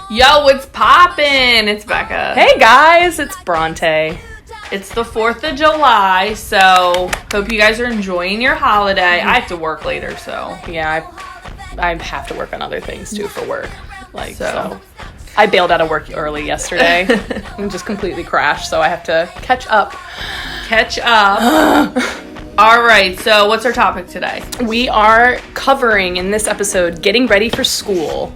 Yo, what's poppin'? It's Becca. Hey guys, it's Bronte. It's the 4th of July, so hope you guys are enjoying your holiday. I have to work later, so. Yeah, I have to work on other things too for work. So. I bailed out of work early yesterday and just completely crashed, so I have to catch up. All right, so what's our topic today? We are covering in this episode getting ready for school.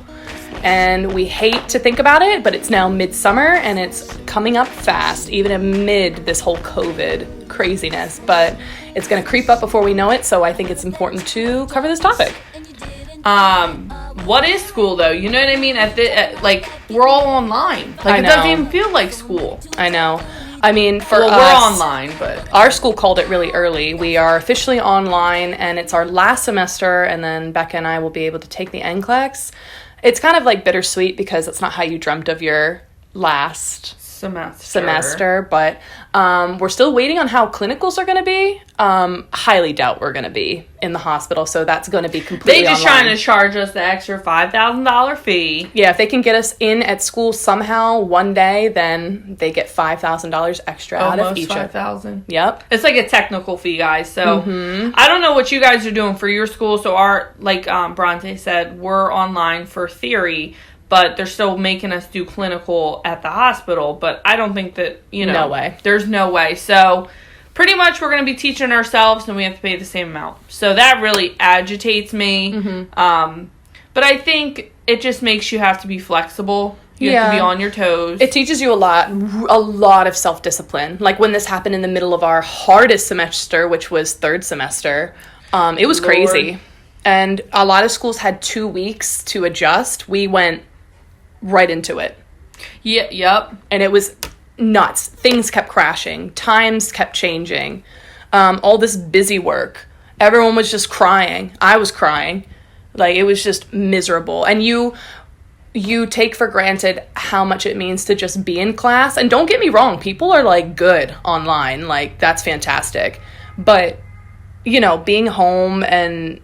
And we hate to think about it, but it's now midsummer and it's coming up fast, even amid this whole COVID craziness. But it's going to creep up before we know it, so I think it's important to cover this topic. What is school though? You know what I mean? We're all online. It doesn't even feel like school. I know. I mean, for us, we're online, but our school called it really early. We are officially online, and it's our last semester, and then Becca and I will be able to take the NCLEX. It's kind of like bittersweet because it's not how you dreamt of your last semester, but we're still waiting on how clinicals are going to be. Highly doubt we're going to be in the hospital, so that's going to be completely They just online. trying to charge us the extra $5,000 fee. Yeah, if they can get us in at school somehow one day, then they get $5,000 extra out of each. Almost $5,000. Yep. It's like a technical fee, guys. So I don't know what you guys are doing for your school. So Bronte said, we're online for theory, but they're still making us do clinical at the hospital. But I don't think that, No way. There's no way. So pretty much we're going to be teaching ourselves and we have to pay the same amount. So that really agitates me. But I think it just makes you have to be flexible. You have to be on your toes. It teaches you a lot of self-discipline. Like when this happened in the middle of our hardest semester, which was third semester, it was crazy. And a lot of schools had 2 weeks to adjust. We went right into it. Yeah, yep. And it was nuts. Things kept crashing. Times kept changing. All this busy work. Everyone was just crying. I was crying. Like, it was just miserable. And you take for granted how much it means to just be in class. And don't get me wrong, people are, like, good online. Like, that's fantastic. But, being home and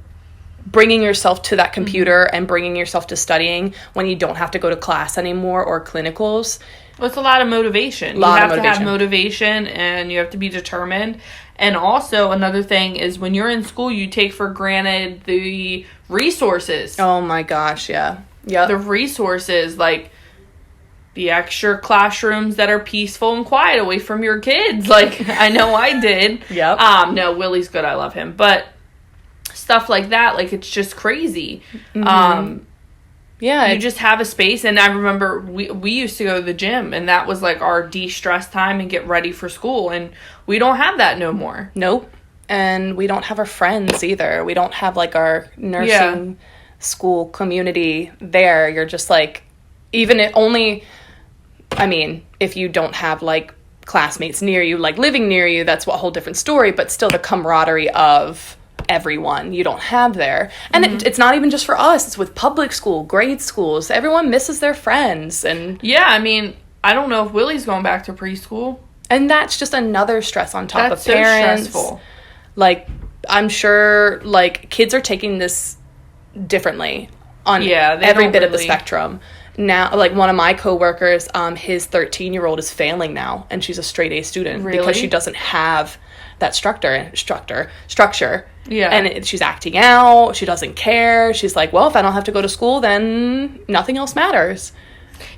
bringing yourself to that computer and bringing yourself to studying when you don't have to go to class anymore or clinicals. Well, it's a lot of motivation. You have to have motivation and you have to be determined. And also, another thing is when you're in school, you take for granted the resources. Oh my gosh, yeah. Yep. The resources, like the extra classrooms that are peaceful and quiet away from your kids. Like, I know I did. Yep. No, Willie's good. I love him. But stuff like that, like, it's just crazy. Yeah. You just have a space. And I remember we used to go to the gym, and that was like our de-stress time and get ready for school. And we don't have that no more. Nope. And we don't have our friends either. We don't have like our nursing school community there. You're just like, if you don't have like classmates near you, like living near you, that's a whole different story. But still the camaraderie of everyone you don't have there. And it's not even just for us. It's with public school, grade schools. Everyone misses their friends. And I don't know if Willie's going back to preschool. And that's just another stress on top of parents. So stressful. Like, I'm sure, like, kids are taking this differently on every bit of the spectrum. Now, like, one of my coworkers, his 13-year-old is failing now, and she's a straight A student because she doesn't have that structure. Yeah. And she's acting out. She doesn't care. She's like, well, if I don't have to go to school, then nothing else matters.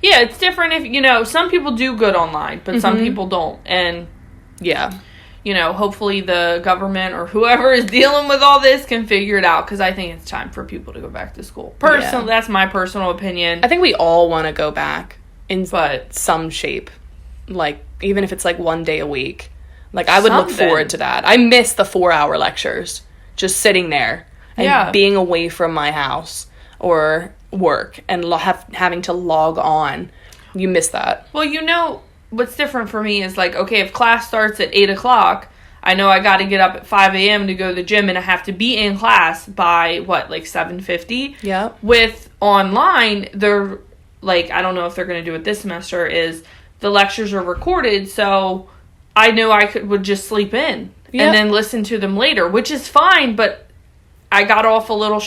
Yeah, it's different if, some people do good online, but some people don't. And, hopefully the government or whoever is dealing with all this can figure it out, because I think it's time for people to go back to school. Personally, that's my personal opinion. I think we all want to go back in some shape. Like, even if it's like one day a week. Like, I would look forward to that. I miss the 4-hour lectures. Just sitting there and being away from my house or work and having to log on. You miss that. Well, what's different for me is like, okay, if class starts at 8 o'clock, I know I got to get up at 5 a.m. to go to the gym, and I have to be in class by, 7:50? Yeah. With online, they're, like, I don't know if they're going to do it this semester, is the lectures are recorded, so I knew I would just sleep in. And then listen to them later, which is fine, but I got off a little,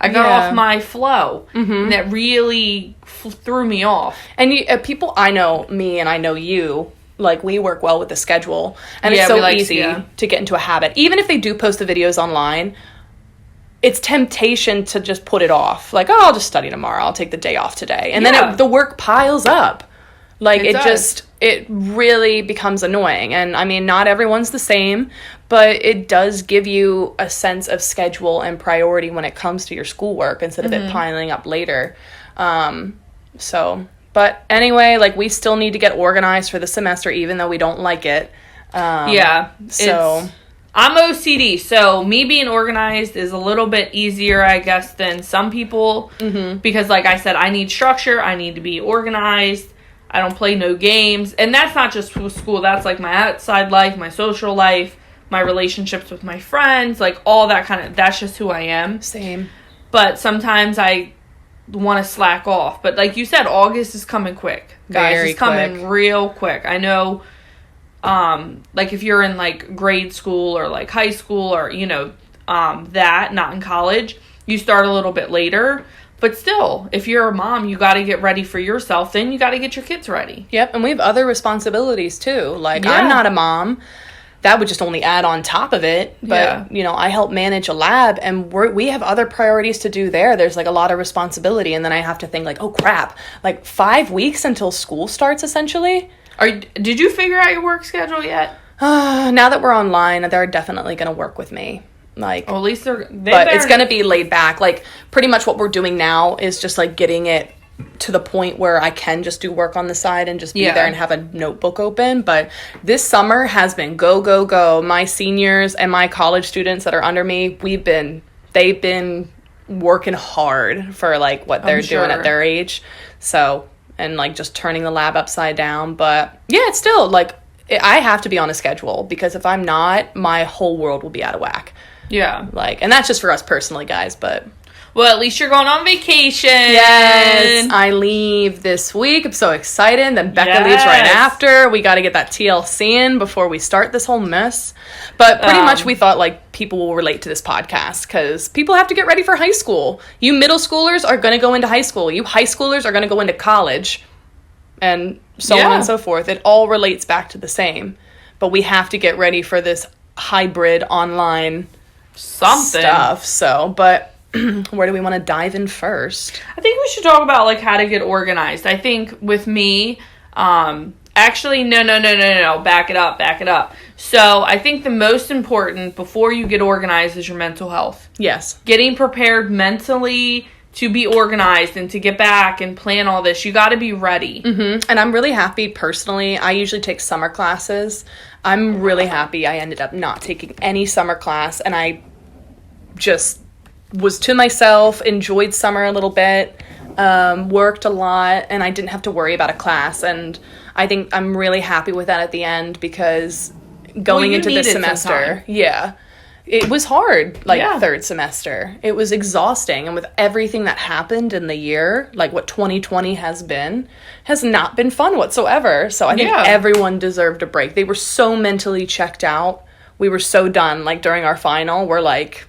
I got Yeah. off my flow. And that really threw me off. And people, I know me and I know you, like, we work well with the schedule. And it's Yeah, so we like- easy yeah. to get into a habit. Even if they do post the videos online, it's temptation to just put it off. Like, oh, I'll just study tomorrow. I'll take the day off today. And Yeah. then the work piles up. Like, It does. it really becomes annoying. And, I mean, not everyone's the same, but it does give you a sense of schedule and priority when it comes to your schoolwork instead of it piling up later. But anyway, like, we still need to get organized for the semester, even though we don't like it. Yeah. So, I'm OCD, so me being organized is a little bit easier, I guess, than some people. Because, like I said, I need structure. I need to be organized. I don't play no games. And that's not just with school. That's, like, my outside life, my social life, my relationships with my friends, like, all that kind of... That's just who I am. same. But sometimes I want to slack off. But like you said, August is coming quick. Guys, Very it's coming quick. real quick. I know, like, if you're in, like, grade school or, like, high school or, you know, that, not in college, you start a little bit later. But still, if you're a mom, you got to get ready for yourself. Then you got to get your kids ready. Yep, and we have other responsibilities, too. Like, Yeah. I'm not a mom. That would just only add on top of it. But, Yeah. you know, I help manage a lab, and we have other priorities to do there. There's, like, a lot of responsibility, and then I have to think, like, oh, crap. Like, 5 weeks until school starts, essentially? Did you figure out your work schedule yet? Now that we're online, they're definitely going to work with me. Like, Well, at least they but it's better- going to be laid back. Like, pretty much what we're doing now is just, like, getting it to the point where I can just do work on the side and just be Yeah. there and have a notebook open. But this summer has been go, go, go. My seniors and my college students that are under me, they've been working hard for, like, what they're doing sure. at their age. So, and, like, just turning the lab upside down. But yeah, it's still, like, I have to be on a schedule, because if I'm not, my whole world will be out of whack. Yeah. Like, and that's just for us personally, guys, but Well, at least you're going on vacation. yes, I leave this week. I'm so excited. Then Becca leaves right Yes. after. We got to get that TLC in before we start this whole mess. But pretty much we thought, like, people will relate to this podcast, because people have to get ready for high school. You middle schoolers are going to go into high school. You high schoolers are going to go into college, and so on Yeah. and so forth. It all relates back to the same. But we have to get ready for this hybrid online Something. stuff. So, but where do we want to dive in first? I think we should talk about, like, how to get organized. I think with me, actually, no. Back it up. So I think the most important before you get organized is your mental health. Yes. Getting prepared mentally to be organized and to get back and plan all this. You got to be ready. And I'm really happy personally. I usually take summer classes. I'm really happy I ended up not taking any summer class, and I just was to myself, enjoyed summer a little bit, worked a lot, and I didn't have to worry about a class. And I think I'm really happy with that at the end, because going you into this needed some semester, time. yeah, it was hard, like, Yeah. third semester. It was exhausting, and with everything that happened in the year, like what 2020 has not been fun whatsoever. So I think Yeah. everyone deserved a break. They were so mentally checked out. We were so done. Like, during our final, we're like,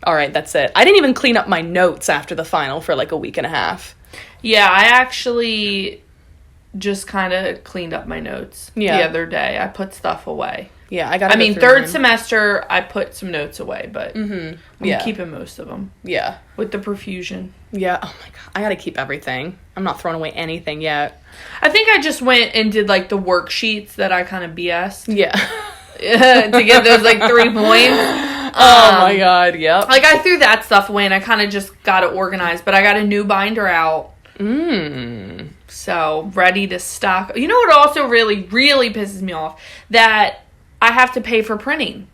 all right, that's it. I didn't even clean up my notes after the final for, like, a week and a half. Yeah, I actually just kind of cleaned up my notes the other day. I put stuff away. Yeah, I got I mean, third semester, I put some notes away, but I'm Yeah. keeping most of them Yeah. with the profusion. Yeah. Oh, my God. I got to keep everything. I'm not throwing away anything yet. I think I just went and did, like, the worksheets that I kind of BS'd Yeah. to get those, like, 3 points. Oh, my God. Yep. Like, I threw that stuff away, and I kind of just got it organized, but I got a new binder out. So, ready to stock. You know what also really, really pisses me off? That I have to pay for printing.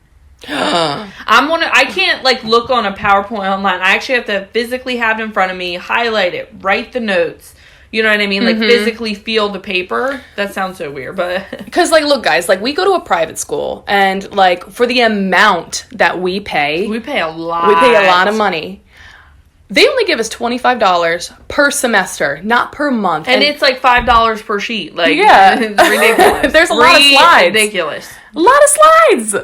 I can't, like, look on a PowerPoint online. I actually have to physically have it in front of me, highlight it, write the notes. You know what I mean? Like, physically feel the paper. That sounds so weird, but... Because, like, look, guys, like, we go to a private school, and, like, for the amount that we pay we pay a lot. of money. They only give us $25 per semester, not per month. And it's, like, $5 per sheet. Like, Yeah. it's ridiculous. There's a lot of slides. Ridiculous. a lot of slides.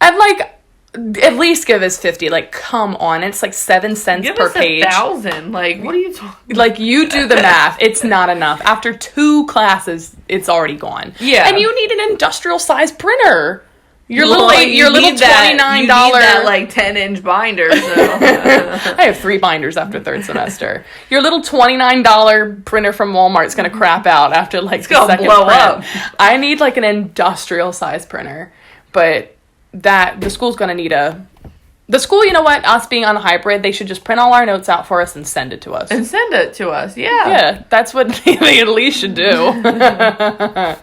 And, like, At least give us 50. Like, come on. It's like 7 cents Give per us page. 1,000. Like, what are you talking? Like, you do the math. It's not enough. After 2 classes, it's already gone. Yeah. And you need an industrial size printer. Your Well, little you $29. need that like 10-inch binder. So. I have 3 binders after 3rd semester. Your little $29 printer from Walmart's gonna crap out after like the second blow print. up. I need like an industrial size printer, but the school's gonna need the school. You know what? Us being on hybrid, they should just print all our notes out for us and send it to us. And send it to us. Yeah. Yeah, that's what they at least should do.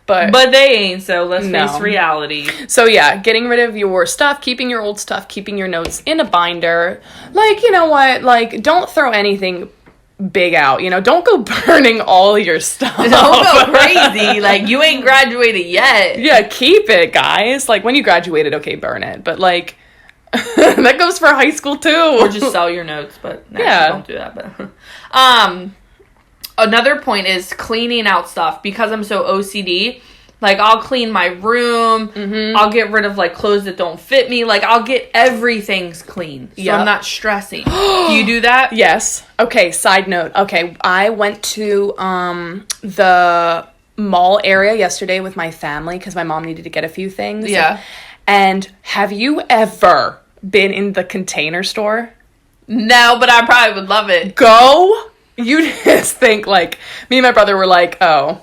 But they ain't, so let's No. face reality. so yeah, getting rid of your stuff, keeping your old stuff, keeping your notes in a binder. Like, you know what? Like, don't throw anything big out. You know, don't go burning all your stuff. Don't go crazy. Like, you ain't graduated yet. Yeah, keep it, guys. Like, when you graduated, okay, burn it. But like, that goes for high school too. Or just sell your notes, but Yeah. don't do that. But another point is cleaning out stuff. Because I'm so OCD, like, I'll clean my room. Mm-hmm. I'll get rid of, like, clothes that don't fit me. Like, I'll get everything's clean. So Yep. I'm not stressing. Do you do that? Yes. Okay, side note. Okay, I went to the mall area yesterday with my family because my mom needed to get a few things. Yeah. And have you ever been in the Container Store? No, but I probably would love it. Go. You just think, like, me and my brother were like, oh,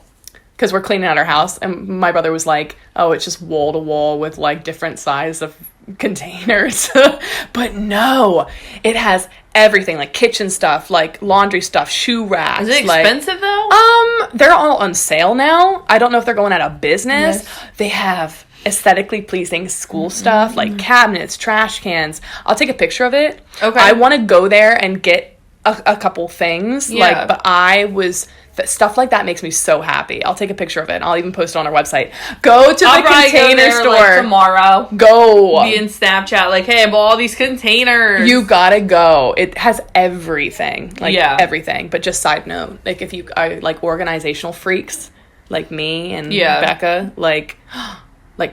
because we're cleaning out our house, and my brother was like, oh, it's just wall to wall with like different size of containers. But no, it has everything, like kitchen stuff, like laundry stuff, shoe racks. Is it like, expensive, though? they're all on sale now. I don't know if they're going out of business. Yes. They have aesthetically pleasing school stuff, like cabinets, trash cans. I'll take a picture of it. Okay. I want to go there and get a couple things. Yeah. Like, but stuff like that makes me so happy. I'll take a picture of it and I'll even post it on our website. Go to I'll the probably go Container there, Store. like, tomorrow. Go. Be in Snapchat, like, hey, I bought all these containers. You gotta go. It has everything. Like, Yeah. everything. But just side note, like, if you are, like, organizational freaks, like me and Yeah. Becca, like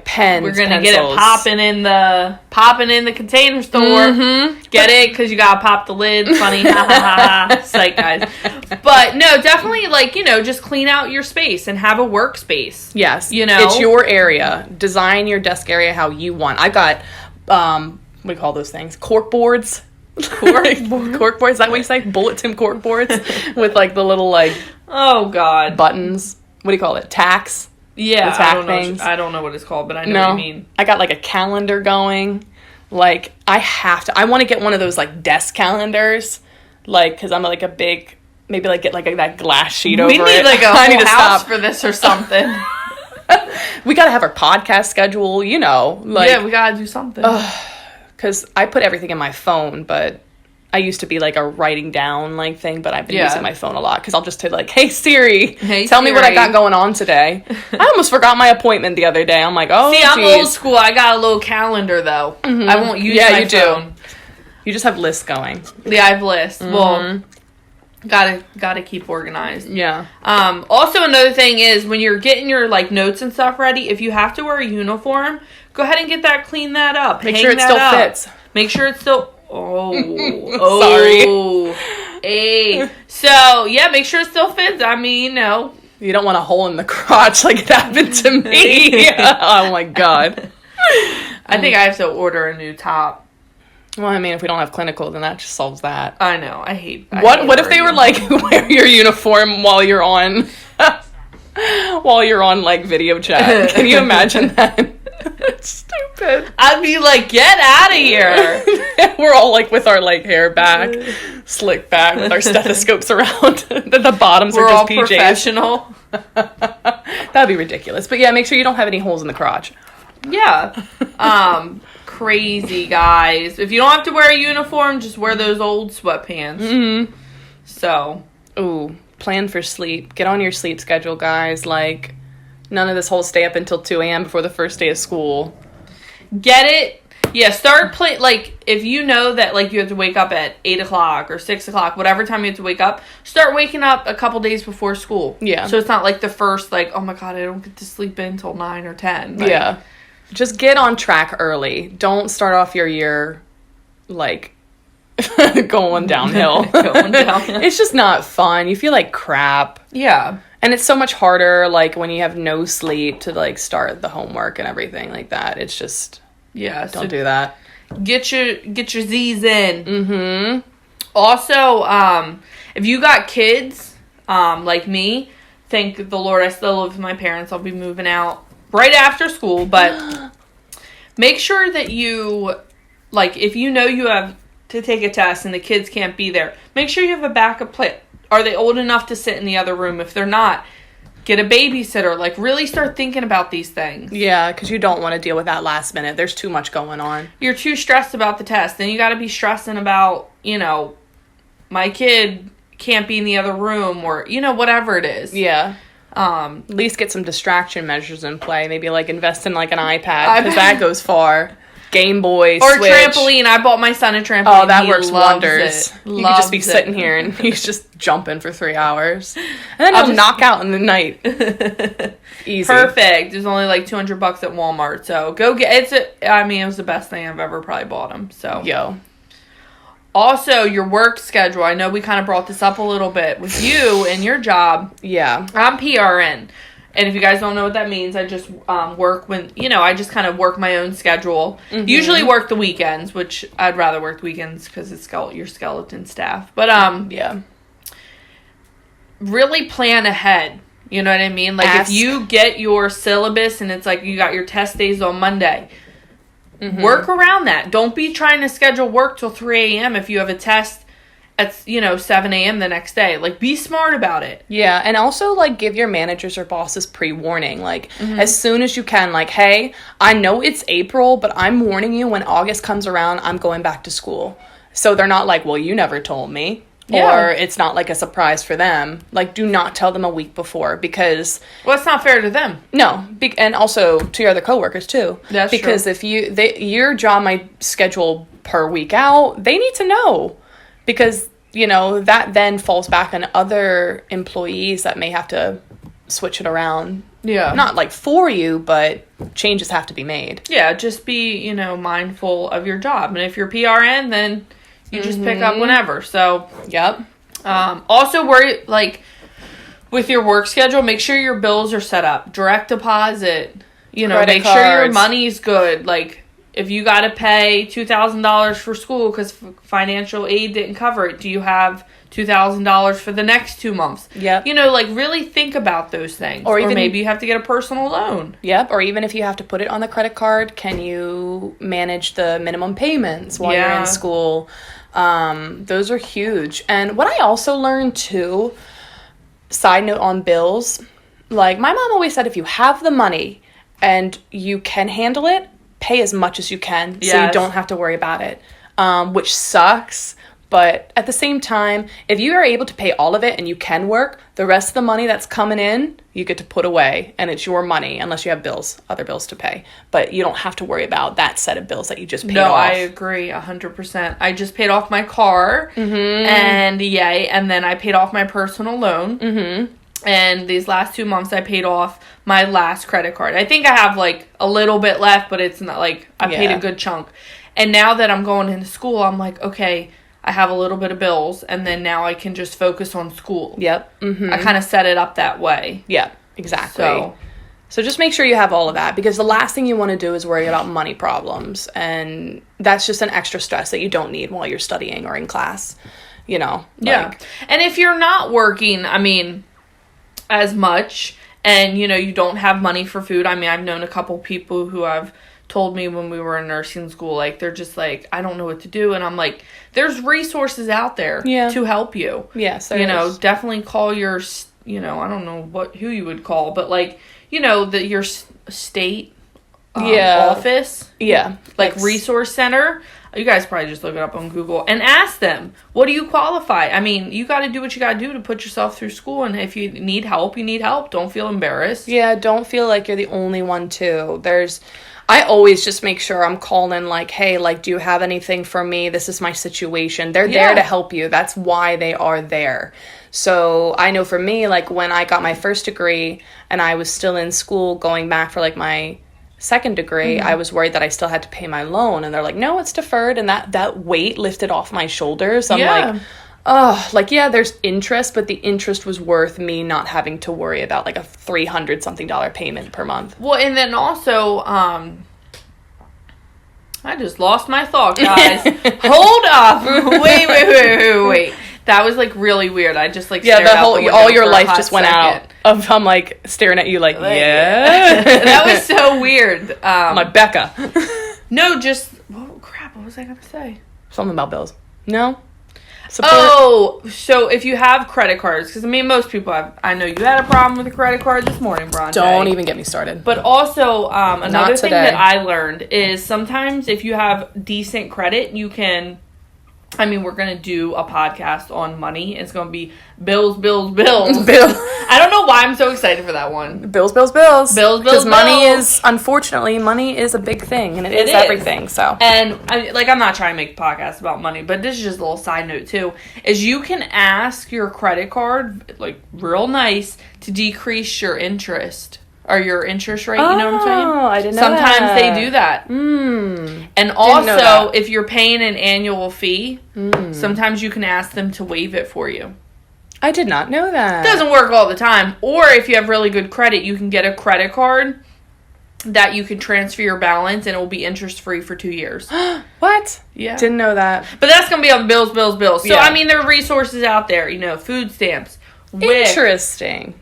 pens, We're gonna pencils. get it popping in the Container Store. Mm-hmm. Get it? Because you gotta pop the lid. Funny, ha ha ha. Psych, guys. But no, definitely, like, you know, just clean out your space and have a workspace. Yes. You know? It's your area. Design your desk area how you want. I got, what do you call those things? Cork boards. Cork boards, is that what you say? Bulletin cork boards with, like, the little, like, Oh God. buttons. What do you call it? Tacks. Yeah, the tack I don't know. things. I don't know what it's called, but I know what you mean. I got like a calendar going. Like, I want to get one of those like desk calendars. Like, because I'm like a big, maybe like get like that glass sheet over We need it. like a I need whole to house stop. for this or something. We got to have our podcast schedule, you know. Like, yeah, we gotta do something. because I put everything in my phone, but I used to be like a writing down like thing, but I've been Yeah. using my phone a lot because I'll just say like, "Hey Siri, Hey, tell me what I Siri." got going on today." I almost forgot my appointment the other day. I'm like, "Oh, See, I'm geez. old school. I got a little calendar though. I won't use my you do. phone. You just have lists going." Yeah, I have lists. Well, gotta keep organized. Yeah. Also, another thing is when you're getting your like notes and stuff ready, if you have to wear a uniform, go ahead and get that, clean that up. Make hang sure it that still up. fits. Make sure it still. Sorry. Hey. So yeah, make sure it still fits. I mean, you know. You don't want a hole in the crotch like it happened to me. Oh my god. I think I have to order a new top. Well, I mean, if we don't have clinical, then that just solves that. I know. I hate What if they were like, wear your uniform while you're on like video chat? Can you imagine that? It's stupid. I'd be like, get out of here. We're all like with our like hair back, slick back, with our stethoscopes around. the bottoms We're are just all PJs. professional. That'd be ridiculous. But yeah, make sure you don't have any holes in the crotch. Yeah. Crazy guys. If you don't have to wear a uniform, just wear those old sweatpants. Mm-hmm. So. Ooh, plan for sleep. Get on your sleep schedule, guys. Like, none of this whole stay up until 2 a.m. before the first day of school. Get it? Yeah, start like, if you know that, like, you have to wake up at 8 o'clock or 6 o'clock, whatever time you have to wake up, start waking up a couple days before school. Yeah. So it's not like the first, like, oh my god, I don't get to sleep in until 9 or 10. Like, Yeah. just get on track early. Don't start off your year like going downhill. It's just not fun. You feel like crap. Yeah. And it's so much harder, like, when you have no sleep to, like, start the homework and everything like that. It's just, don't do that. Get your Z's in. Mm-hmm. Also, if you got kids, like me, thank the Lord I still live with my parents. I'll be moving out right after school, but make sure that you, like, if you know you have to take a test and the kids can't be there, make sure you have a backup plan. Are they old enough to sit in the other room? If they're not, get a babysitter. Like, really start thinking about these things. Yeah, because you don't want to deal with that last minute. There's too much going on. You're too stressed about the test. Then you got to be stressing about, my kid can't be in the other room or, whatever it is. Yeah. At least get some distraction measures in play. Maybe, like, invest in, like, an iPad, because that goes far. Game Boy, or Switch. Trampoline. I bought my son a trampoline. Oh, that works wonders. You can just be sitting here and he's just jumping for 3 hours. And then he'll knock out in the night. Easy. Perfect. It was only like $200 at Walmart. So go get it. It was the best thing I've ever probably bought him. So Also, your work schedule. I know we kind of brought this up a little bit with you and your job. Yeah. I'm PRN. And if you guys don't know what that means, I just work when, I just kind of work my own schedule. Mm-hmm. Usually work the weekends, which I'd rather work the weekends because it's your skeleton staff. But, really plan ahead. You know what I mean? Like, if you get your syllabus and it's like you got your test days on Monday, work around that. Don't be trying to schedule work till 3 a.m. if you have a test at 7 a.m. the next day. Like, be smart about it. Yeah, and also, like, give your managers or bosses pre-warning. Like, as soon as you can, like, hey, I know it's April, but I'm warning you when August comes around, I'm going back to school. So they're not like, well, you never told me. Yeah. Or it's not like a surprise for them. Like, do not tell them a week before because... Well, it's not fair to them. No. And also to your other coworkers, too. That's true. Because if your job might schedule per week out, they need to know. Because, that then falls back on other employees that may have to switch it around. Yeah. Not, like, for you, but changes have to be made. Yeah, just be, mindful of your job. And if you're PRN, then you just pick up whenever. So, yep. Also, worry, like, with your work schedule, make sure your bills are set up. Direct deposit. Make sure your money's good. Like, if you got to pay $2,000 for school because financial aid didn't cover it, do you have $2,000 for the next 2 months? Yep. Really think about those things. Or maybe you have to get a personal loan. Yep. Or even if you have to put it on the credit card, can you manage the minimum payments while you're in school? Those are huge. And what I also learned too, side note on bills, like my mom always said, if you have the money and you can handle it, pay as much as you can so you don't have to worry about it, which sucks. But at the same time, if you are able to pay all of it and you can work, the rest of the money that's coming in, you get to put away. And it's your money, unless you have other bills to pay. But you don't have to worry about that set of bills that you just paid off. No, I agree 100%. I just paid off my car, and then I paid off my personal loan. Mm-hmm. And these last 2 months, I paid off my last credit card. I think I have, like, a little bit left, but it's not, like, I paid a good chunk. And now that I'm going into school, I'm like, okay, I have a little bit of bills, and then now I can just focus on school. Yep. Mm-hmm. I kind of set it up that way. Yeah, exactly. So just make sure you have all of that, because the last thing you want to do is worry about money problems, and that's just an extra stress that you don't need while you're studying or in class, Yeah. And if you're not working, as much, and, you don't have money for food. I've known a couple people who have told me when we were in nursing school, like, they're just like, I don't know what to do. And I'm like, there's resources out there to help you. Yes, there is. Definitely call your, I don't know who you would call, but, like, your state office. Yeah. Like, resource center. You guys probably just look it up on Google and ask them, what do you qualify? You got to do what you got to do to put yourself through school. And if you need help, you need help. Don't feel embarrassed. Yeah, don't feel like you're the only one, too. I always just make sure I'm calling, like, hey, like, do you have anything for me? This is my situation. They're there to help you. That's why they are there. So I know for me, like, when I got my first degree and I was still in school going back for, like, my second degree, I was worried that I still had to pay my loan. And they're like, no, it's deferred. And that weight lifted off my shoulders. I'm like, oh, like, yeah, there's interest, but the interest was worth me not having to worry about like a $300-something payment per month. Well, and then also, I just lost my thought, guys. Hold up. Wait. That was like really weird. I just like stared out the window all your for a life hot just went second. out. I'm like staring at you like yeah. That was so weird. I'm like, Becca. No, just, oh crap, what was I going to say? Something about bills. No? Support? Oh, so if you have credit cards, because I mean, most people have. I know you had a problem with a credit card this morning, Bronte. Don't even get me started. But also, another thing today. that I learned is sometimes if you have decent credit, you can. I mean, we're going to do a podcast on money. It's going to be bills. Bill. I don't know why I'm so excited for that one. Bills. Because unfortunately, money is a big thing, and it is everything, so. And, I'm not trying to make a podcast about money, but this is just a little side note, too, is you can ask your credit card, like, real nice, to decrease your interest. Or your interest rate, you know what I'm saying? Oh, I didn't know Sometimes that. they do that. And also, if you're paying an annual fee, sometimes you can ask them to waive it for you. I did not know that. It doesn't work all the time. Or if you have really good credit, you can get a credit card that you can transfer your balance and it will be interest free for 2 years. What? Yeah. Didn't know that. But that's going to be on bills. So, Yeah. I mean, there are resources out there, food stamps. WIC, Interesting.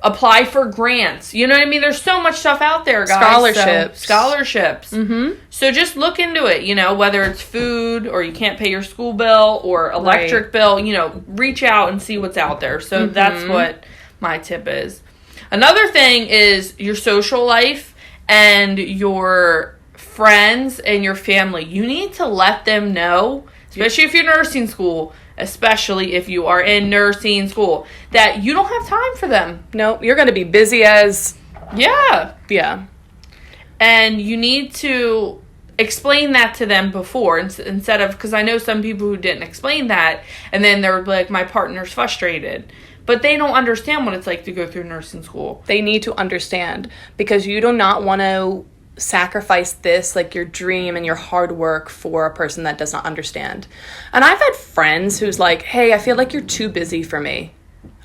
apply for grants. You know what I mean? There's so much stuff out there, guys. Scholarships. Mm-hmm. So just look into it, whether it's food or you can't pay your school bill or electric bill, reach out and see what's out there. So that's what my tip is. Another thing is your social life and your friends and your family. You need to let them know, especially if you're nursing school, especially if you are in nursing school, that you don't have time for them. No, you're going to be busy as... Yeah. Yeah. And you need to explain that to them before instead of... Because I know some people who didn't explain that, and then they're like, my partner's frustrated. But they don't understand what it's like to go through nursing school. They need to understand, because you do not want to sacrifice this, like your dream and your hard work, for a person that does not understand. And I've had friends who's like, hey, I feel like you're too busy for me.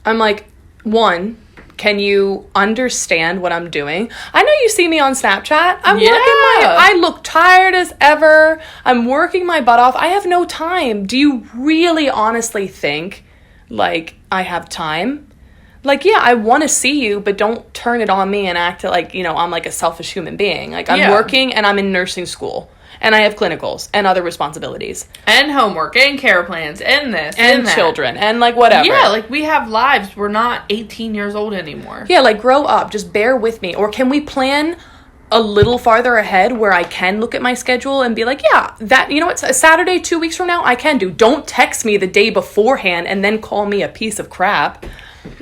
I'm like, one, can you understand what I'm doing? I know you see me on Snapchat. I look tired as ever. I'm working my butt off. I have no time. Do you really honestly think, like, I have time? Like, yeah, I want to see you, but don't turn it on me and act like, I'm like a selfish human being. Like, I'm working and I'm in nursing school. And I have clinicals and other responsibilities. And homework and care plans and this and that. Children and, like, whatever. Yeah, like, we have lives. We're not 18 years old anymore. Yeah, like, grow up. Just bear with me. Or can we plan a little farther ahead where I can look at my schedule and be like, yeah, that, what, a Saturday 2 weeks from now, I can do. Don't text me the day beforehand and then call me a piece of crap.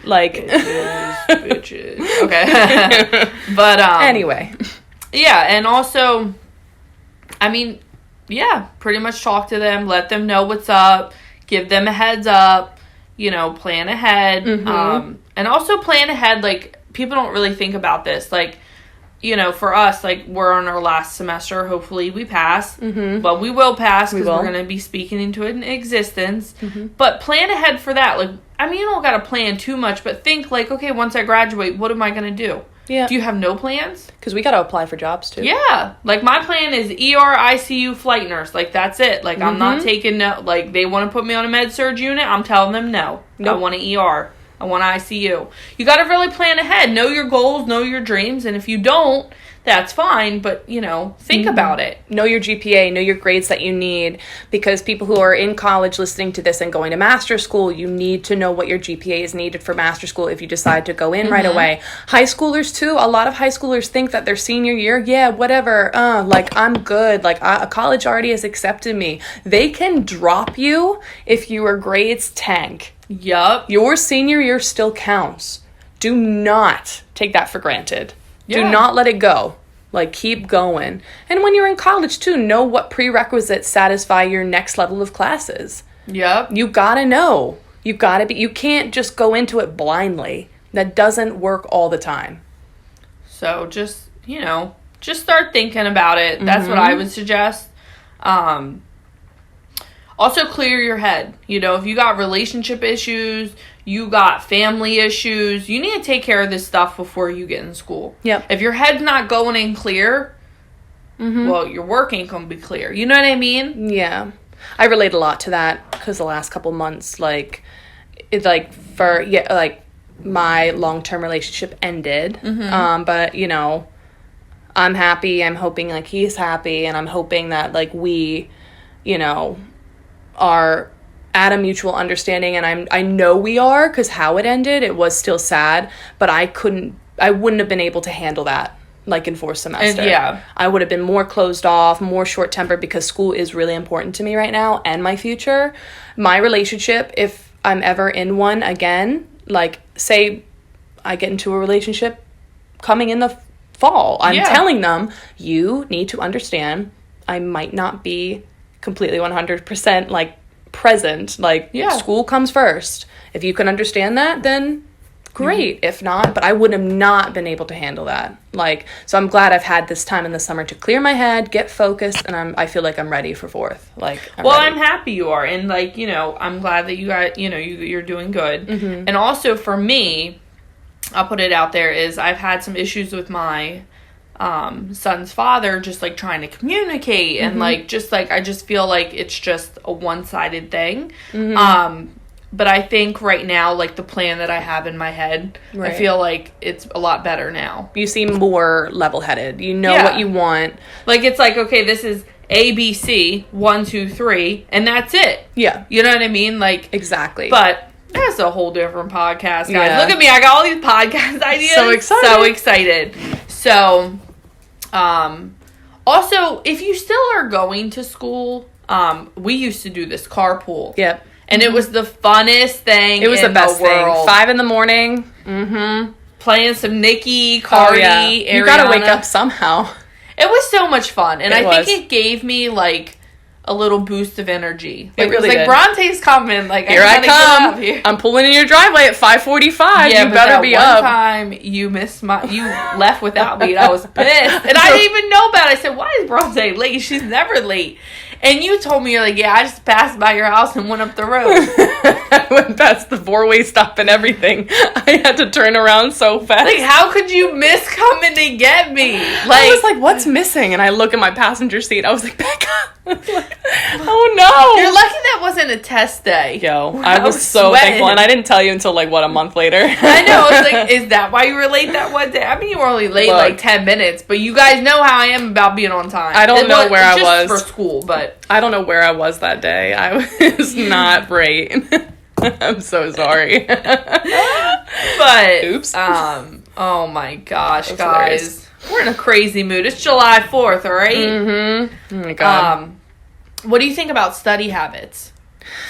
Like, bitches. Okay. But anyway, yeah, and also, I mean, yeah, pretty much talk to them, let them know what's up, give them a heads up, plan ahead. And also plan ahead, like, people don't really think about this, like, for us, like, we're on our last semester. Hopefully we pass. Well, we will pass because we're going to be speaking into it in existence. But plan ahead for that. Like, I mean, you don't got to plan too much, but think, like, okay, once I graduate, what am I going to do? Yeah. Do you have no plans? Because we got to apply for jobs, too. Yeah. Like, my plan is ER, ICU, flight nurse. Like, that's it. Like, I'm not taking no... Like, they want to put me on a med-surg unit. I'm telling them no. Nope. I want an ER. I want ICU. You got to really plan ahead. Know your goals, know your dreams, and if you don't, that's fine, but, think about it. Know your GPA, know your grades that you need, because people who are in college listening to this and going to master school, you need to know what your GPA is needed for master school if you decide to go in right away. High schoolers, too. A lot of high schoolers think that their senior year, yeah, whatever, like, I'm good. Like, college already has accepted me. They can drop you if your grades tank. Yup. Your senior year still counts. Do not take that for granted. Yeah. Do not let it go. Like, keep going. And when you're in college, too, know what prerequisites satisfy your next level of classes. Yep. You gotta know. You can't just go into it blindly. That doesn't work all the time. So just, just start thinking about it. That's what I would suggest. Also, clear your head. You know, if you got relationship issues, you got family issues, you need to take care of this stuff before you get in school. Yep. If your head's not going in clear, well, your work ain't going to be clear. You know what I mean? Yeah. I relate a lot to that because the last couple months, like, it's like my long-term relationship ended. But, you know, I'm happy. I'm hoping, like, he's happy. And I'm hoping that, like, we, you know, are at a mutual understanding. And I know we are, because how it ended, it was still sad. But I wouldn't have been able to handle that, like, in fourth semester. Yeah. I would have been more closed off, more short-tempered, because school is really important to me right now and my future. My relationship, if I'm ever in one again, like, say I get into a relationship coming in the fall, I'm telling them, you need to understand I might not be completely 100% like present. Like, school comes first. If you can understand that, then great. If not, but I would have not been able to handle that. Like, so I'm glad I've had this time in the summer to clear my head, get focused, and I feel like I'm ready for fourth. Like, I'm happy you are, and, like, you know, I'm glad that you got, you know, you're doing good. And also for me, I'll put it out there, is I've had some issues with my son's father, just, like, trying to communicate, and, like, just, like, I just feel like it's just a one-sided thing. But I think right now, like, the plan that I have in my head, I feel like it's a lot better now. You seem more level-headed. You know what you want. Like, it's like, okay, this is A, B, C, 1, 2, 3, and that's it. Yeah. You know what I mean? Like, exactly. But that's a whole different podcast, guys. Yeah. Look at me. I got all these podcast ideas. So excited. So, also, if you still are going to school, we used to do this carpool. Yep. And it was the funnest thing in the world. It was the best thing. 5 a.m. Playing some Nicki, Cardi, Ariana. You gotta wake up somehow. It was so much fun. And I think it gave me, like, a little boost of energy. Like, it really was like, did. Bronte's coming. Like, here I come. Here. I'm pulling in your driveway at 5:45. Yeah, you better be up. One time you left without me, and I was pissed. And I didn't even know about it. I said, why is Bronte late? She's never late. And you told me, you're like, yeah, I just passed by your house and went up the road. I went past the 4-way stop and everything. I had to turn around so fast. Like, how could you miss coming to get me? Like, I was like, what's missing? And I look at my passenger seat. I was like, Becca. Oh, no. You're lucky that wasn't a test day. Yo, I was so sweating. thankful. And I didn't tell you until, like, what, a month later? I know. I was like, is that why you were late that one day? I mean, you were only late like 10 minutes. But you guys know how I am about being on time. I don't know where I was. Just for school, but... I don't know where I was that day. I was not great. I'm so sorry. But, oops. Oh my gosh, That's guys. hilarious. We're in a crazy mood. It's July 4th, all right? Mm-hmm. Oh my God. What do you think about study habits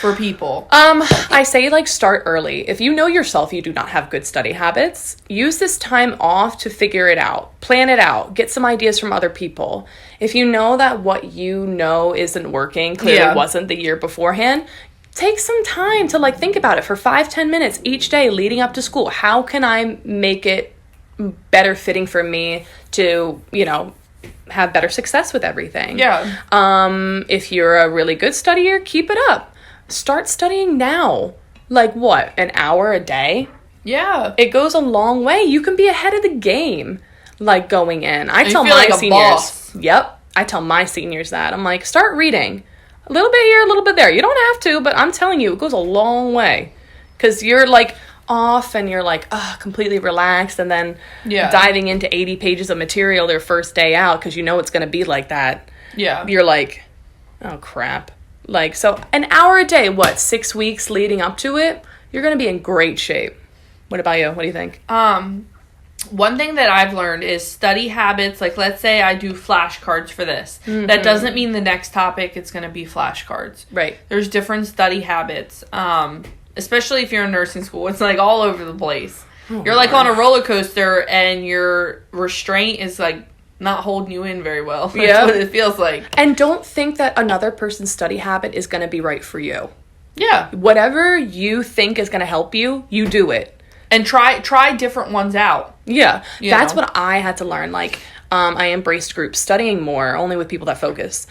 for people? I say, like, start early. If you know yourself you do not have good study habits, use this time off to figure it out. Plan it out. Get some ideas from other people. If you know that what you know isn't working, clearly wasn't the year beforehand, take some time to, like, think about it for 5-10 minutes each day leading up to school. How can I make it better fitting for me to, you know, have better success with everything? Yeah. If you're a really good studier, keep it up. Start studying now. Like, what, an hour a day? Yeah. It goes a long way. You can be ahead of the game, like, going in. I tell my like a seniors. Boss. Yep. I tell my seniors that. I'm like, start reading. A little bit here, a little bit there. You don't have to, but I'm telling you, it goes a long way. Because you're, like, off and you're, like, completely relaxed, and then diving into 80 pages of material their first day out because you know it's going to be like that. Yeah. You're like, oh, crap. Like, so an hour a day, 6 weeks leading up to it, you're going to be in great shape. What about you? What do you think? One thing that I've learned is study habits. Like, let's say I do flashcards for this. Mm-hmm. That doesn't mean the next topic it's going to be flashcards. Right. There's different study habits. Especially if you're in nursing school. It's, like, all over the place. Oh, you're, like, on a roller coaster, and your restraint is, like, not holding you in very well. That's what it feels like. And don't think that another person's study habit is going to be right for you. Yeah. Whatever you think is going to help you, you do it. And try different ones out. Yeah. That's what I had to learn. Like, I embraced group studying more, only with people that focus.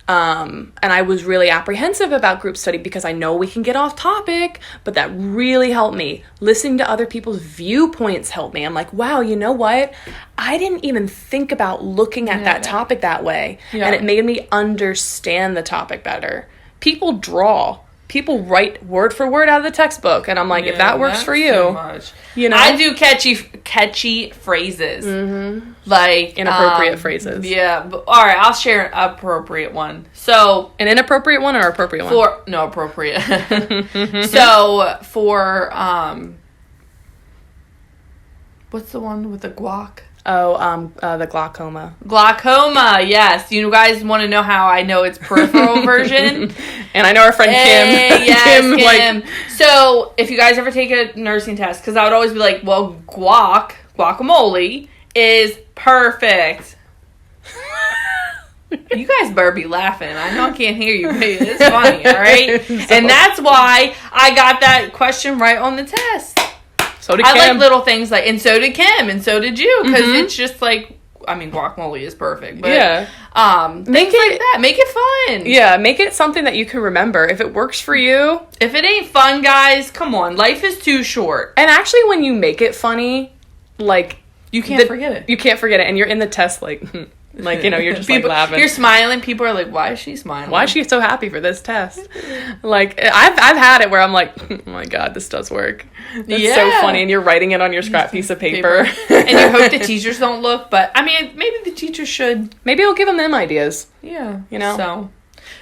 And I was really apprehensive about group study because I know we can get off topic, but that really helped me. Listening to other people's viewpoints helped me. I'm like, wow, you know what? I didn't even think about looking at that topic that way. Yeah. And it made me understand the topic better. People draw. People write word for word out of the textbook, and I'm like, if that works for you, too much. You know, I do catchy phrases, like inappropriate phrases. Yeah, but, all right, I'll share an appropriate one. So, an inappropriate one or appropriate one? No, appropriate. So for what's the one with the guac? Oh, the glaucoma. Glaucoma, yes. You guys want to know how I know it's peripheral version? And I know our friend Kim. Yes, Kim. So, if you guys ever take a nursing test, because I would always be like, well, guacamole is perfect. You guys better be laughing. I know I can't hear you, but it's funny, all right? And that's why I got that question right on the test. So did Kim. I like little things like, and so did Kim, and so did you, because it's just like, I mean, guacamole is perfect, but make it like that, make it fun. Yeah, make it something that you can remember. If it works for you, if it ain't fun, guys, come on, life is too short. And actually, when you make it funny, like you can't forget it. You can't forget it, and you're in the test like, you know, you're just people, like laughing. You're smiling. People are like, why is she smiling? Why is she so happy for this test? Like, I've had it where I'm like, oh my God, this does work. It's so funny. And you're writing it on your scrap piece of paper. And you hope the teachers don't look. But, I mean, maybe the teachers should. Maybe it'll give them ideas. Yeah. You know? So,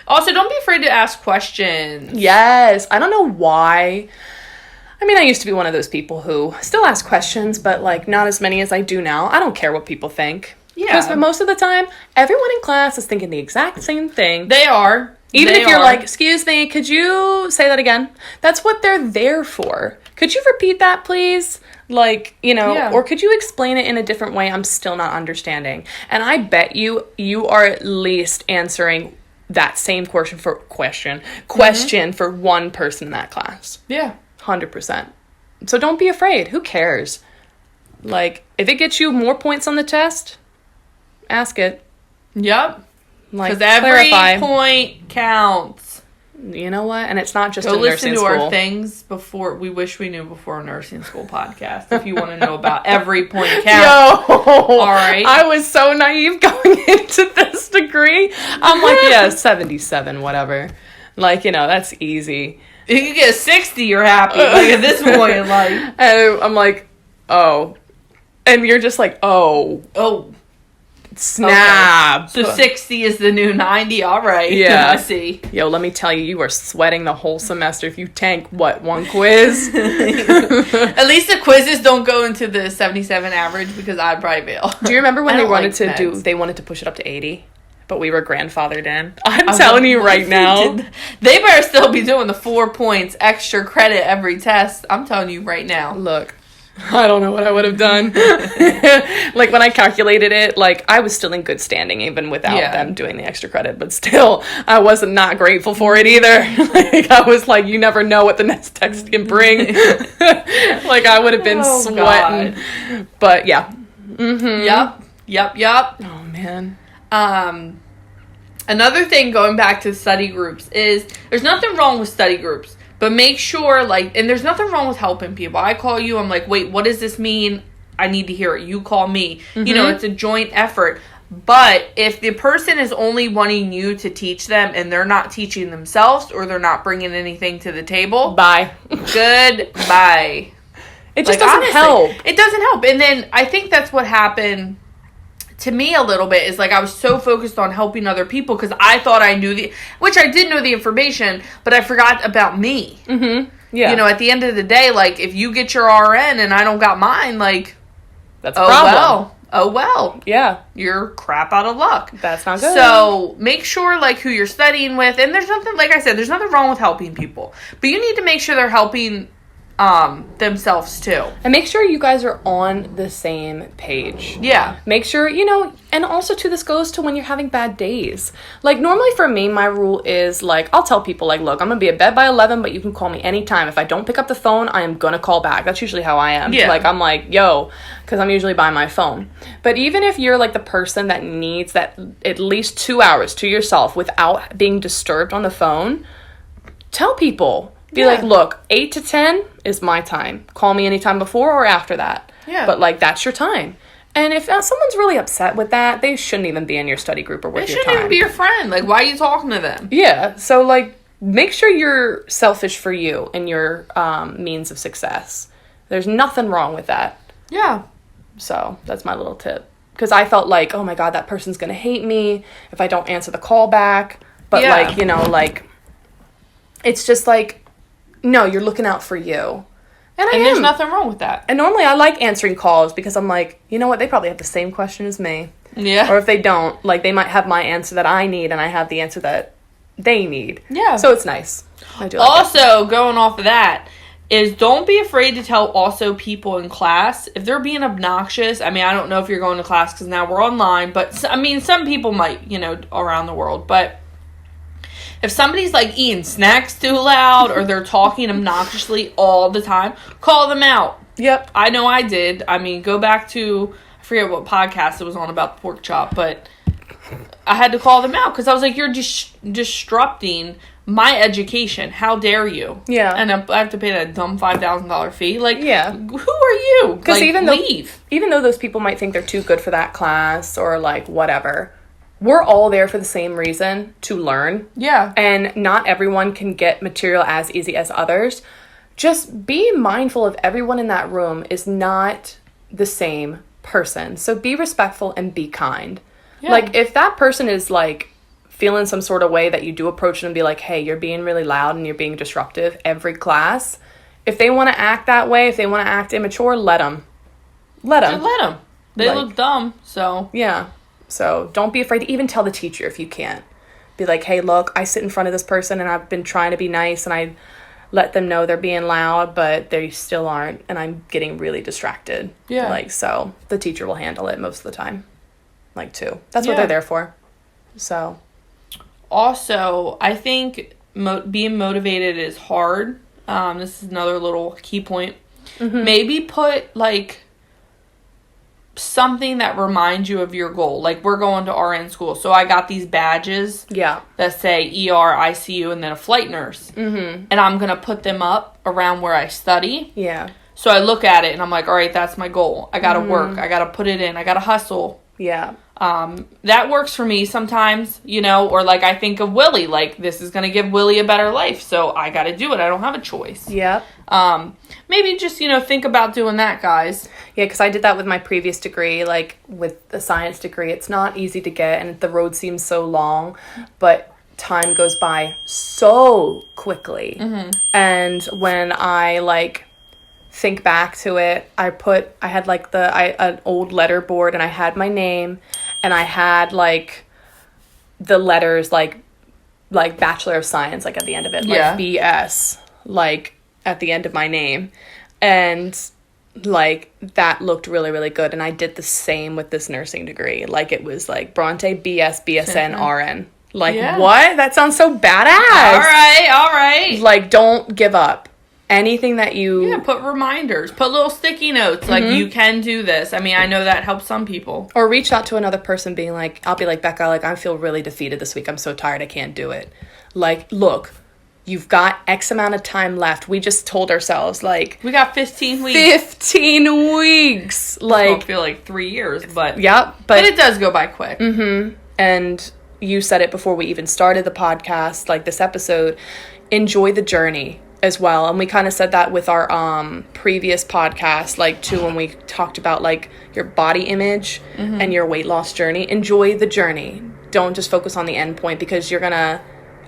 also, don't be afraid to ask questions. Yes. I don't know why. I mean, I used to be one of those people who still ask questions, but, like, not as many as I do now. I don't care what people think. Yeah. Because most of the time, everyone in class is thinking the exact same thing. They are. Even if you're like, excuse me, could you say that again? That's what they're there for. Could you repeat that, please? Like, you know, or could you explain it in a different way? I'm still not understanding. And I bet you are at least answering that same question for one person in that class. Yeah. 100%. So don't be afraid. Who cares? Like, if it gets you more points on the test, ask it. Yep. Like, because every point counts. You know what? And it's not just Go a nursing school. Go listen to our things before we wish we knew before nursing school podcast. If you want to know about every point count. Yo, all right. I was so naive going into this degree. I'm like, yeah, 77, whatever. Like, you know, that's easy. If you get a 60, you're happy. Like at this point, like, and I'm like, oh, and you're just like, oh. Snap. Okay. So 60 is the new 90. All right. Yeah. I see. Yo, let me tell you, you are sweating the whole semester if you tank, one quiz? At least the quizzes don't go into the 77 average because I'd probably fail. Do you remember when they wanted to push it up to 80? But we were grandfathered in. I'm telling you right now. They better still be doing the 4 points extra credit every test. I'm telling you right now. Look. I don't know what I would have done. Like, when I calculated it, like, I was still in good standing even without them doing the extra credit. But still, I wasn't not grateful for it either. Like, I was like, you never know what the next text can bring. Like, I would have been sweating. God. But, yeah. Mm-hmm. Yep. Oh, man. Another thing going back to study groups is there's nothing wrong with study groups. But make sure, like, and there's nothing wrong with helping people. I call you, I'm like, wait, what does this mean? I need to hear it. You call me. Mm-hmm. You know, it's a joint effort. But if the person is only wanting you to teach them and they're not teaching themselves or they're not bringing anything to the table. Bye. Goodbye. It just doesn't help. It doesn't help. And then I think that's what happened to me a little bit is like I was so focused on helping other people because I thought I knew which I did know the information, but I forgot about me. Mm-hmm. Yeah. You know, at the end of the day, like if you get your RN and I don't got mine, like that's a problem. Oh well. Yeah. You're crap out of luck. That's not good. So make sure like who you're studying with, and there's nothing, like I said, there's nothing wrong with helping people, but you need to make sure they're helping themselves too. And make sure you guys are on the same page. Yeah. Make sure, and also too, this goes to when you're having bad days. Like, normally for me, my rule is, like, I'll tell people, like, look, I'm going to be in bed by 11, but you can call me anytime. If I don't pick up the phone, I am going to call back. That's usually how I am. Yeah. Like, I'm like, yo, because I'm usually by my phone. But even if you're, like, the person that needs that at least 2 hours to yourself without being disturbed on the phone, tell people. Be like, look, 8 to 10 is my time. Call me anytime before or after that. Yeah. But, like, that's your time. And if someone's really upset with that, they shouldn't even be in your study group or with They your time. shouldn't even be your friend. Like, why are you talking to them? Yeah. So, like, make sure you're selfish for you and your means of success. There's nothing wrong with that. Yeah. So, that's my little tip. Because I felt like, oh, my God, that person's going to hate me if I don't answer the call back. But, like, it's just like... No, you're looking out for you. And there's nothing wrong with that. And normally I like answering calls because I'm like, you know what? They probably have the same question as me. Yeah. Or if they don't, like, they might have my answer that I need and I have the answer that they need. Yeah. So it's nice. I do like also, going off of that, is don't be afraid to tell also people in class if they're being obnoxious. I mean, I don't know if you're going to class because now we're online, but I mean, some people might, around the world, but if somebody's, like, eating snacks too loud or they're talking obnoxiously all the time, call them out. Yep. I know I did. I mean, go back to, I forget what podcast it was on about the pork chop, but I had to call them out because I was like, you're disrupting my education. How dare you? Yeah. And I have to pay that dumb $5,000 fee. Like, yeah. Who are you? Because like, leave. Even though those people might think they're too good for that class or, like, whatever... We're all there for the same reason, to learn. Yeah. And not everyone can get material as easy as others. Just be mindful of everyone in that room is not the same person. So be respectful and be kind. Yeah. Like, if that person is, like, feeling some sort of way that you do approach them and be like, hey, you're being really loud and you're being disruptive every class. If they want to act that way, if they want to act immature, let them. Let them. Let them. They look dumb, so. Yeah. So don't be afraid to even tell the teacher if you can't. Be like, hey, look, I sit in front of this person and I've been trying to be nice and I let them know they're being loud, but they still aren't and I'm getting really distracted. Yeah. Like, so the teacher will handle it most of the time. Like, too. That's what they're there for. So. Also, I think being motivated is hard. This is another little key point. Mm-hmm. Maybe put, like... something that reminds you of your goal. Like, we're going to RN school, so I got these badges that say ER, ICU, and then a flight nurse. Mm-hmm. And I'm going to put them up around where I study. Yeah. So I look at it, and I'm like, all right, that's my goal. I got to work. I got to put it in. I got to hustle. Yeah. That works for me sometimes, or like I think of Willie, like this is going to give Willie a better life. So I got to do it. I don't have a choice. Yeah. Maybe just, think about doing that, guys. Yeah, because I did that with my previous degree, like with the science degree. It's not easy to get and the road seems so long, but time goes by so quickly. Mm-hmm. And when I, like, think back to it, I had, like, an old letter board and I had my name and I had, like, the letters, like Bachelor of Science, like, at the end of it. Like, BS, like, at the end of my name. And... like, that looked really, really good. And I did the same with this nursing degree. Like, it was, like, Bronte, BS, BSN, RN. Like, what? That sounds so badass. All right. Like, don't give up. Anything that you... Yeah, put reminders. Put little sticky notes. Like, you can do this. I mean, I know that helps some people. Or reach out to another person being like, I'll be like, Becca, like, I feel really defeated this week. I'm so tired. I can't do it. Like, look... you've got X amount of time left. We just told ourselves, like... we got 15 weeks. 15 weeks! Like... I feel like 3 years, but... yeah, but it does go by quick. Mm-hmm. And you said it before we even started the podcast, like, this episode. Enjoy the journey as well. And we kind of said that with our previous podcast, like, too, when we talked about, like, your body image and your weight loss journey. Enjoy the journey. Don't just focus on the end point because you're gonna...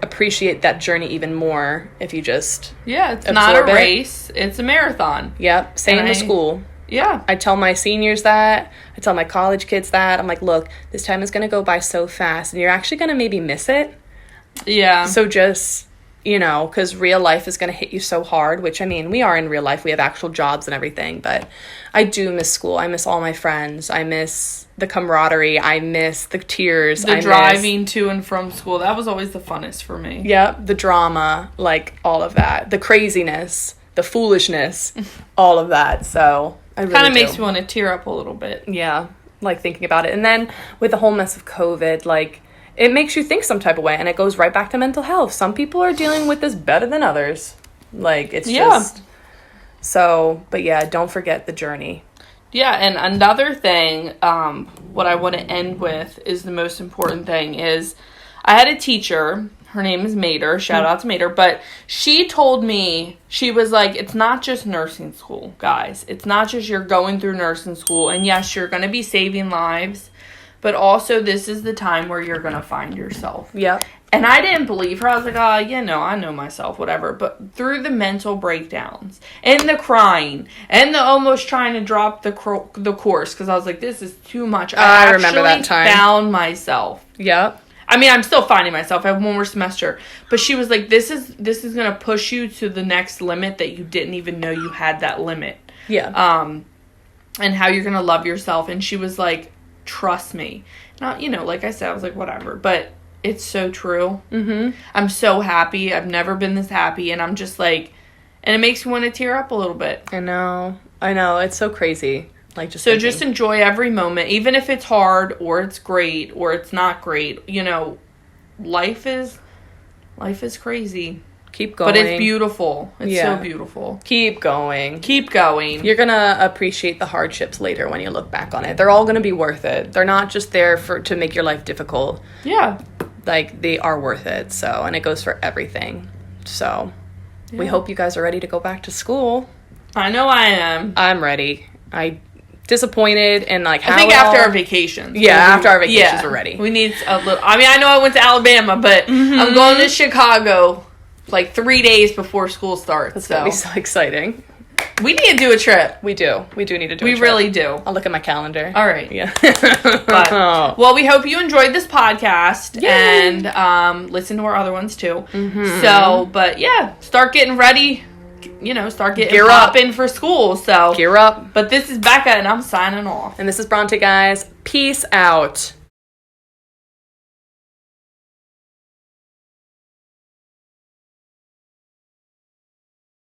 appreciate that journey even more if you just it's not a race, it's a marathon. Yep. Same with school. Yeah. I tell my seniors that. I tell my college kids that. I'm like, look, this time is going to go by so fast and you're actually going to maybe miss it. Yeah. So just because real life is going to hit you so hard, which, I mean, we are in real life. We have actual jobs and everything, but I do miss school. I miss all my friends. I miss the camaraderie. I miss the tears. The driving to and from school. That was always the funnest for me. Yeah, the drama, like, all of that. The craziness, the foolishness, all of that. So, I really kind of makes me want to tear up a little bit. Yeah, like, thinking about it. And then, with the whole mess of COVID, like, it makes you think some type of way, and it goes right back to mental health. Some people are dealing with this better than others. Like, it's just... So, but yeah, don't forget the journey. Yeah, and another thing, what I want to end with is the most important thing is I had a teacher, her name is Mater, shout out to Mater, but she told me, she was like, it's not just nursing school, guys. It's not just you're going through nursing school, and yes, you're going to be saving lives, but also this is the time where you're going to find yourself. Yeah. And I didn't believe her. I was like, I know myself, whatever. But through the mental breakdowns and the crying and the almost trying to drop the course because I was like, this is too much. I remember that time. Found myself. Yeah. I mean, I'm still finding myself. I have one more semester. But she was like, this is going to push you to the next limit that you didn't even know you had that limit. Yeah. And how you're going to love yourself. And she was like, trust me. Now, like I said, I was like, whatever. But it's so true. Mm-hmm. I'm so happy. I've never been this happy. And I'm just like, and it makes me want to tear up a little bit. I know. It's so crazy. Like, just enjoy every moment, even if it's hard or it's great or it's not great. Life is crazy. Keep going. But it's beautiful. It's so beautiful. Keep going. Keep going. You're going to appreciate the hardships later when you look back on it. They're all going to be worth it. They're not just there to make your life difficult. Yeah. Like, they are worth it. So, and it goes for everything. So, we hope you guys are ready to go back to school. I know I am. I'm ready. Disappointed and like how I think after our vacations. Yeah, after our vacations we're ready. We need a little. I mean, I know I went to Alabama, but I'm going to Chicago like 3 days before school starts. That's gonna be so exciting. We need to do a trip. We do need to do a trip. We really do. I'll look at my calendar. All right. Yeah. Well, we hope you enjoyed this podcast. Yay. And listen to our other ones too. Mm-hmm. So, but yeah, start getting ready. Start getting popping for school. So gear up. But this is Becca, and I'm signing off. And this is Bronte, guys. Peace out.